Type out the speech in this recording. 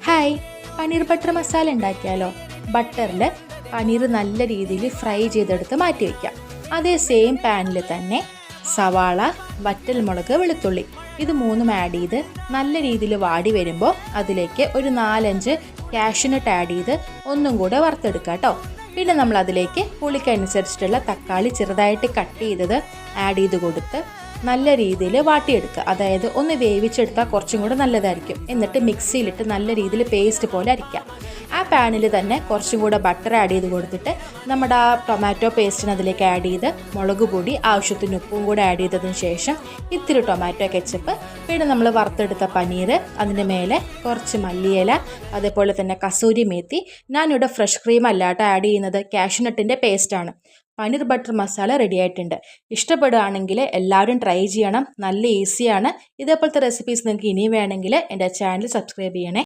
Hi, paneer butter masala ഉണ്ടാക്കിയാലോ? ബട്ടറിൽ പനീർ നല്ല രീതിയിൽ ഫ്രൈ ചെയ്തെടുത്ത് മാറ്റി വയ്ക്കാം. അതേ സെയിം പാനിൽ തന്നെ സവാള, വറ്റൽമുളക്, വെളുത്തുള്ളി ഇത് മൂന്നും ആഡ് ചെയ്ത് നല്ല രീതിയിൽ വാടി വരുമ്പോൾ അതിലേക്ക് ഒരു 4-5 കാഷ്യൂനട്ട് ആഡ് ചെയ്ത് ഒന്നും കൂടെ വറുത്തെടുക്കുക കേട്ടോ. പിന്നെ നമ്മൾ അതിലേക്ക് പുളിക്കനുസരിച്ചിട്ടുള്ള തക്കാളി ചെറുതായിട്ട് കട്ട് ചെയ്തത് ആഡ് ചെയ്ത് കൊടുത്ത് നല്ല രീതിയിൽ വാട്ടിയെടുക്കുക. അതായത് ഒന്ന് വേവിച്ചെടുത്താൽ കുറച്ചും കൂടെ നല്ലതായിരിക്കും. എന്നിട്ട് മിക്സിയിലിട്ട് നല്ല രീതിയിൽ പേസ്റ്റ് പോലെ അരിക്കാം. ആ പാനിൽ തന്നെ കുറച്ചും കൂടെ ബട്ടർ ആഡ് ചെയ്ത് കൊടുത്തിട്ട് നമ്മുടെ ആ ടൊമാറ്റോ പേസ്റ്റിന് അതിലേക്ക് ആഡ് ചെയ്ത് മുളക് പൊടി ആവശ്യത്തിന് ഉപ്പും കൂടെ ആഡ് ചെയ്തതിന് ശേഷം ഇത്തിരി ടൊമാറ്റോ കെച്ചപ്പ്, പിന്നെ നമ്മൾ വറുത്തെടുത്ത പനീർ, അതിൻ്റെ മേലെ കുറച്ച് മല്ലിയില, അതേപോലെ തന്നെ കസൂരി മേത്തി. ഞാനിവിടെ ഫ്രഷ് ക്രീം അല്ലാട്ടോ ആഡ് ചെയ്യുന്നത്, കാഷ്യൂനട്ടിൻ്റെ പേസ്റ്റാണ്. പനീർ ബട്ടർ മസാല റെഡി ആയിട്ടുണ്ട്. ഇഷ്ടപ്പെടുകയാണെങ്കിൽ എല്ലാവരും ട്രൈ ചെയ്യണം. നല്ല ഈസിയാണ്. ഇതേപോലത്തെ റെസിപ്പീസ് നിങ്ങൾക്ക് ഇനിയും വേണമെങ്കിൽ എൻ്റെ ചാനൽ സബ്സ്ക്രൈബ് ചെയ്യണേ.